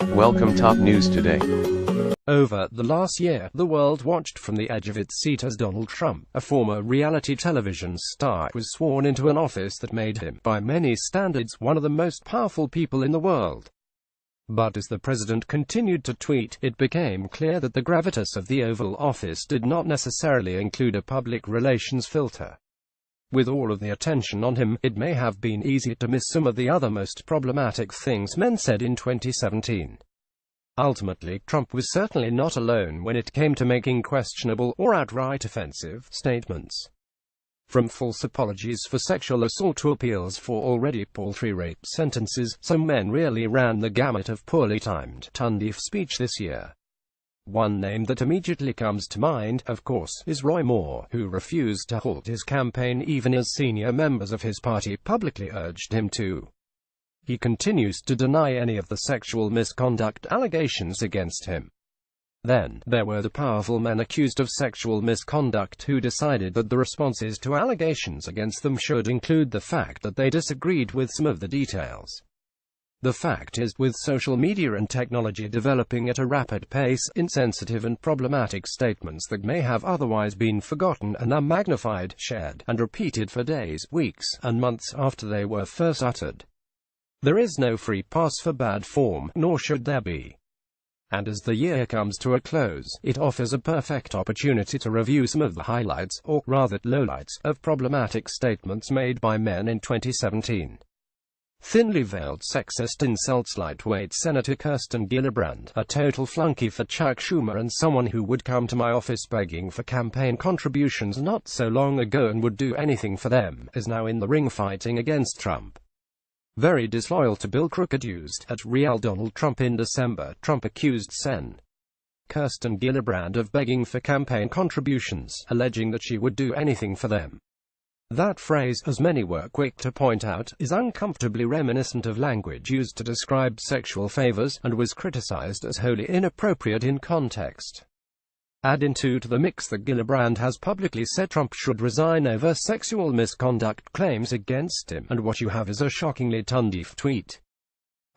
Welcome top news today. Over the last year, the world watched from the edge of its seat as Donald Trump, a former reality television star, was sworn into an office that made him, by many standards, one of the most powerful people in the world. But as the president continued to tweet, it became clear that the gravitas of the Oval Office did not necessarily include a public relations filter. With all of the attention on him, it may have been easy to miss some of the other most problematic things men said in 2017. Ultimately, Trump was certainly not alone when it came to making questionable, or outright offensive, statements. From false apologies for sexual assault to appeals for already paltry rape sentences, some men really ran the gamut of poorly timed, tone-deaf speech this year. One name that immediately comes to mind, of course, is Roy Moore, who refused to halt his campaign even as senior members of his party publicly urged him to. He continues to deny any of the sexual misconduct allegations against him. Then, there were the powerful men accused of sexual misconduct who decided that the responses to allegations against them should include the fact that they disagreed with some of the details. The fact is, with social media and technology developing at a rapid pace, insensitive and problematic statements that may have otherwise been forgotten and are magnified, shared, and repeated for days, weeks, and months after they were first uttered. There is no free pass for bad form, nor should there be. And as the year comes to a close, it offers a perfect opportunity to review some of the highlights, or rather lowlights, of problematic statements made by men in 2017. Thinly veiled sexist insults. Lightweight Senator Kirsten Gillibrand, a total flunky for Chuck Schumer and someone who would come to my office begging for campaign contributions not so long ago and would do anything for them, is now in the ring fighting against Trump. Very disloyal to Bill Crooked used at Real Donald Trump in December. Trump accused Sen. Kirsten Gillibrand of begging for campaign contributions, alleging that she would do anything for them. That phrase, as many were quick to point out, is uncomfortably reminiscent of language used to describe sexual favors, and was criticized as wholly inappropriate in context. Add into the mix that Gillibrand has publicly said Trump should resign over sexual misconduct claims against him, and what you have is a shockingly tone-deaf tweet.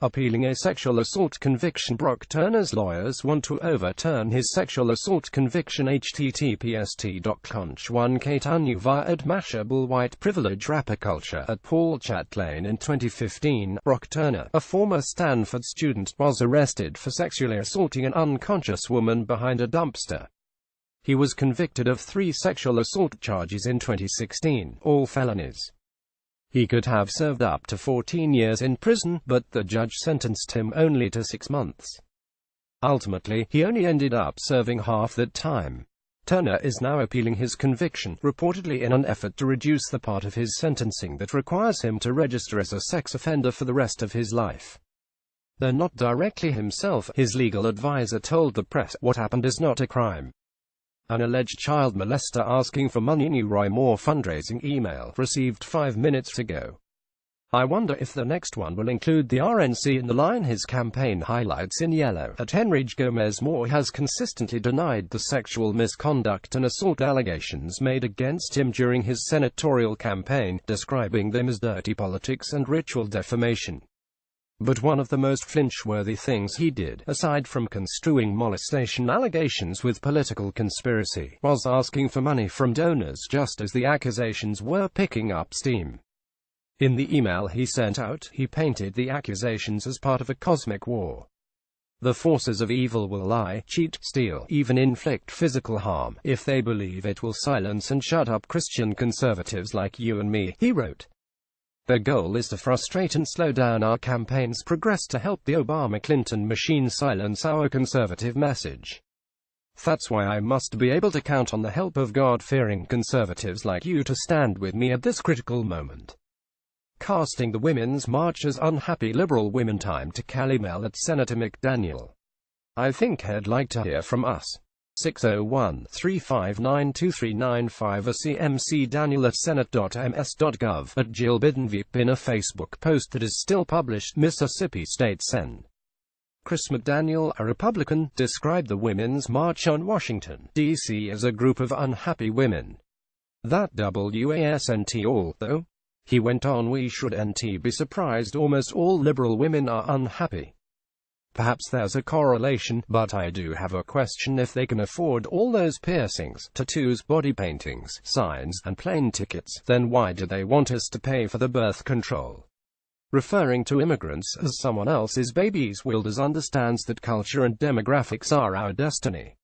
Appealing a sexual assault conviction. Brock Turner's lawyers want to overturn his sexual assault conviction. https://conch1k via Mashable white privilege rapper culture at Paul Chatelain. In 2015, Brock Turner, a former Stanford student, was arrested for sexually assaulting an unconscious woman behind a dumpster. He was convicted of 3 sexual assault charges in 2016, all felonies. He could have served up to 14 years in prison, but the judge sentenced him only to 6 months. Ultimately, he only ended up serving half that time. Turner is now appealing his conviction, reportedly in an effort to reduce the part of his sentencing that requires him to register as a sex offender for the rest of his life. Though not directly himself, his legal advisor told the press, "What happened is not a crime." An alleged child molester asking for money. New Roy Moore fundraising email, received 5 minutes ago. I wonder if the next one will include the RNC in the line. His campaign highlights in yellow. At Henry Gomez. Moore has consistently denied the sexual misconduct and assault allegations made against him during his senatorial campaign, describing them as dirty politics and ritual defamation. But one of the most flinch-worthy things he did, aside from construing molestation allegations with political conspiracy, was asking for money from donors just as the accusations were picking up steam. In the email he sent out, he painted the accusations as part of a cosmic war. The forces of evil will lie, cheat, steal, even inflict physical harm, if they believe it will silence and shut up Christian conservatives like you and me, he wrote. Their goal is to frustrate and slow down our campaign's progress to help the Obama-Clinton machine silence our conservative message. That's why I must be able to count on the help of God-fearing conservatives like you to stand with me at this critical moment. Casting the Women's March as unhappy liberal women. Time to Calimel at Senator McDaniel. I think he'd like to hear from us. 601-359-2395 or cmcdaniel@senate.ms.gov. At Jill Biden Veep. In a Facebook post that is still published, Mississippi State Sen. Chris McDaniel, a Republican, described the Women's March on Washington, D.C. as a group of unhappy women. That wasn't all, though. He went on, we shouldn't be surprised almost all liberal women are unhappy. Perhaps there's a correlation, but I do have a question. If they can afford all those piercings, tattoos, body paintings, signs, and plane tickets, then why do they want us to pay for the birth control? Referring to immigrants as someone else's babies, Wilders understands that culture and demographics are our destiny.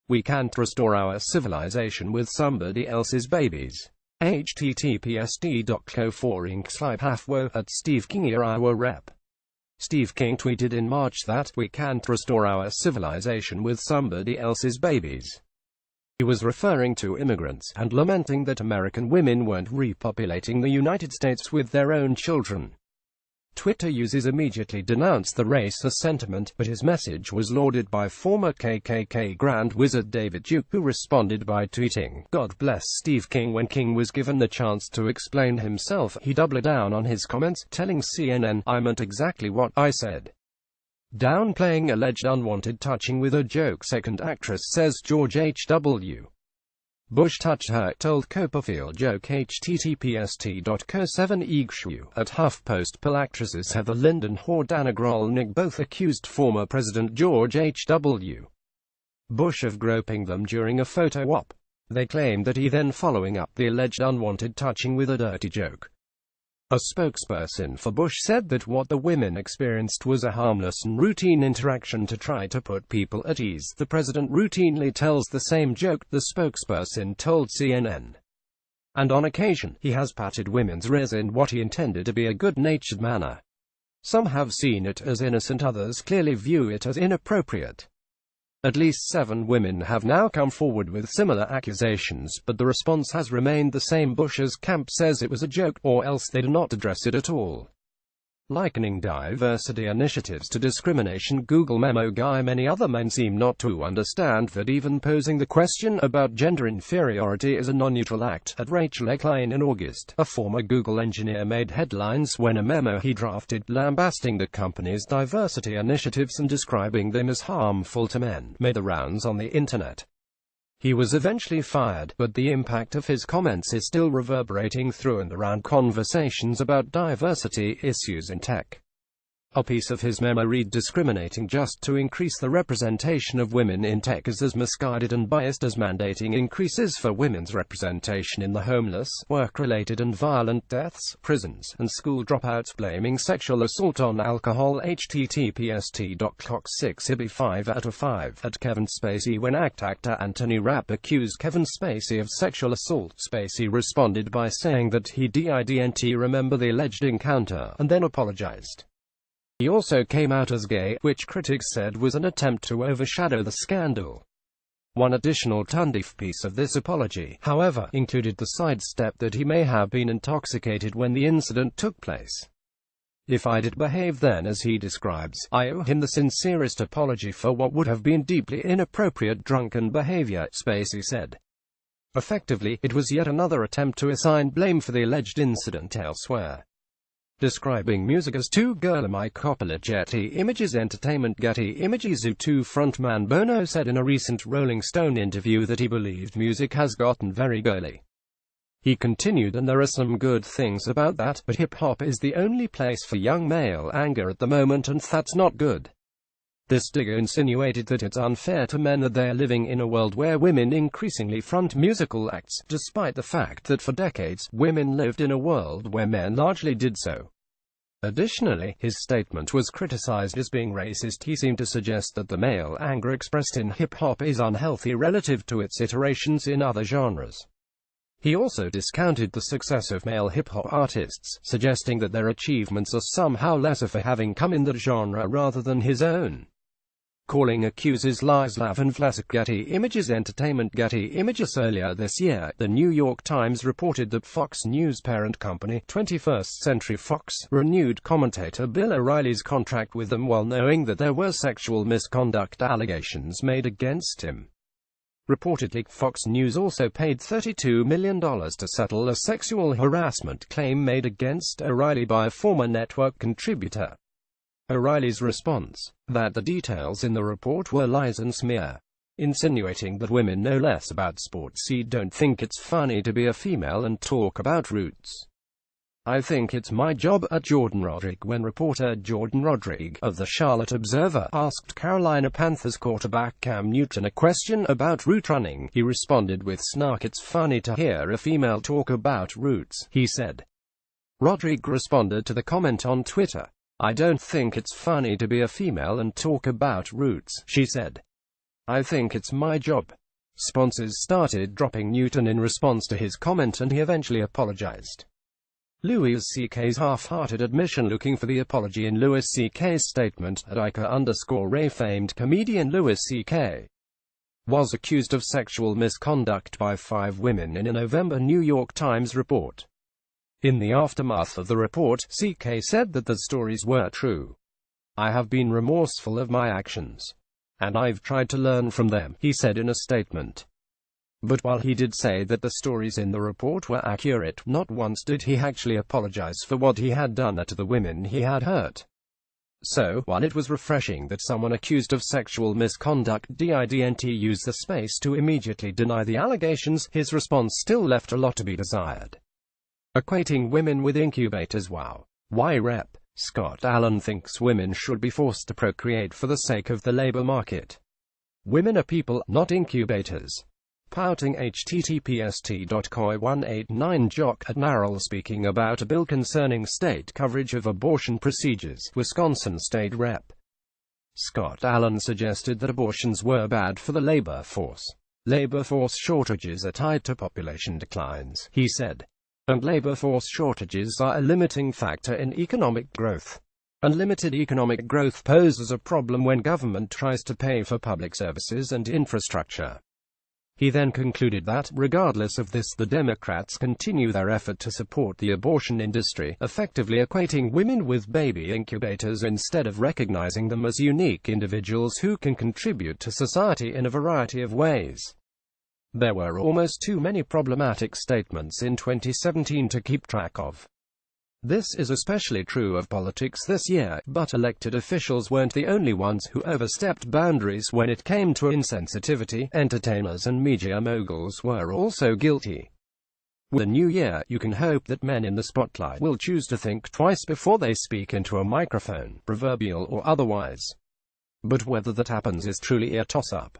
We can't restore our civilization with somebody else's babies. https://d.co/halfwo at Steve King Iowa Rep. Steve King tweeted in March that we can't restore our civilization with somebody else's babies. He was referring to immigrants and lamenting that American women weren't repopulating the United States with their own children. Twitter users immediately denounced the racist sentiment, but his message was lauded by former KKK Grand Wizard David Duke, who responded by tweeting, "God bless Steve King." When King was given the chance to explain himself, he doubled down on his comments, telling CNN, "I meant exactly what I said." Downplaying alleged unwanted touching with a joke. Second actress says George H.W. Bush touched her, told Copperfield joke. https://t.co7egshu at HuffPost. Poll actresses Heather Linden and Jordana Grolnick both accused former President George H.W. Bush of groping them during a photo op. They claimed that he then following up the alleged unwanted touching with a dirty joke. A spokesperson for Bush said that what the women experienced was a harmless and routine interaction to try to put people at ease. The president routinely tells the same joke, the spokesperson told CNN. And on occasion, he has patted women's rears in what he intended to be a good-natured manner. Some have seen it as innocent, others clearly view it as inappropriate. At least 7 women have now come forward with similar accusations, but the response has remained the same. Bush's camp says it was a joke, or else they do not address it at all. Likening diversity initiatives to discrimination, Google memo guy. Many other men seem not to understand that even posing the question about gender inferiority is a non-neutral act. At Rachel A. Klein in August, a former Google engineer made headlines when a memo he drafted, lambasting the company's diversity initiatives and describing them as harmful to men, made the rounds on the internet. He was eventually fired, but the impact of his comments is still reverberating through and around conversations about diversity issues in tech. A piece of his memo read, "Discriminating just to increase the representation of women in tech is as misguided and biased as mandating increases for women's representation in the homeless, work-related and violent deaths, prisons, and school dropouts." Blaming sexual assault on alcohol. https://t.clock6ibby5/5 at Kevin Spacey. When actor Anthony Rapp accused Kevin Spacey of sexual assault, Spacey responded by saying that he didn't remember the alleged encounter, and then apologized. He also came out as gay, which critics said was an attempt to overshadow the scandal. One additional tone-deaf piece of this apology, however, included the sidestep that he may have been intoxicated when the incident took place. "If I did behave then as he describes, I owe him the sincerest apology for what would have been deeply inappropriate drunken behavior," Spacey said. Effectively, it was yet another attempt to assign blame for the alleged incident elsewhere. Describing music as "too girl." Mike Coppola. Getty Images Entertainment. Getty Images. U2 frontman Bono said in a recent Rolling Stone interview that he believed music has gotten very girly. He continued, "And there are some good things about that, but hip-hop is the only place for young male anger at the moment, and that's not good." This digger insinuated that it's unfair to men that they're living in a world where women increasingly front musical acts, despite the fact that for decades, women lived in a world where men largely did so. Additionally, his statement was criticized as being racist. He seemed to suggest that the male anger expressed in hip-hop is unhealthy relative to its iterations in other genres. He also discounted the success of male hip-hop artists, suggesting that their achievements are somehow lesser for having come in that genre rather than his own. Calling accusers lies. Lavin Vlasic. Getty Images Entertainment. Getty Images. Earlier this year, the New York Times reported that Fox News parent company, 21st Century Fox, renewed commentator Bill O'Reilly's contract with them while knowing that there were sexual misconduct allegations made against him. Reportedly, Fox News also paid $32 million to settle a sexual harassment claim made against O'Reilly by a former network contributor. O'Reilly's response, that the details in the report were lies and smear, insinuating that women know less about sports. "He don't think it's funny to be a female and talk about roots. I think it's my job at Jordan Rodrigue. When reporter Jordan Rodrigue of the Charlotte Observer asked Carolina Panthers quarterback Cam Newton a question about route running, he responded with snark, "It's funny to hear a female talk about routes," he said. Rodrigue responded to the comment on Twitter. "I don't think it's funny to be a female and talk about routes," she said. "I think it's my job." Sponsors started dropping Newton in response to his comment, and he eventually apologized. Louis C.K.'s half-hearted admission. Looking for the apology in Louis C.K.'s statement at Ica_Ray. Famed comedian Louis C.K. was accused of sexual misconduct by 5 women in a November New York Times report. In the aftermath of the report, C.K. said that the stories were true. "I have been remorseful of my actions, and I've tried to learn from them," he said in a statement. But while he did say that the stories in the report were accurate, not once did he actually apologize for what he had done to the women he had hurt. So, while it was refreshing that someone accused of sexual misconduct didn't use the space to immediately deny the allegations, his response still left a lot to be desired. Equating women with incubators. Wow. Why Rep. Scott Allen thinks women should be forced to procreate for the sake of the labor market. Women are people, not incubators. Pouting https://t.coi189 Jock at Narrell speaking about a bill concerning state coverage of abortion procedures. Wisconsin State Rep. Scott Allen suggested that abortions were bad for the labor force. Labor force shortages are tied to population declines, he said. And labor force shortages are a limiting factor in economic growth. Unlimited economic growth poses a problem when government tries to pay for public services and infrastructure. He then concluded that, regardless of this, the Democrats continue their effort to support the abortion industry, effectively equating women with baby incubators instead of recognizing them as unique individuals who can contribute to society in a variety of ways. There were almost too many problematic statements in 2017 to keep track of. This is especially true of politics this year, but elected officials weren't the only ones who overstepped boundaries when it came to insensitivity. Entertainers and media moguls were also guilty. With the new year, you can hope that men in the spotlight will choose to think twice before they speak into a microphone, proverbial or otherwise. But whether that happens is truly a toss-up.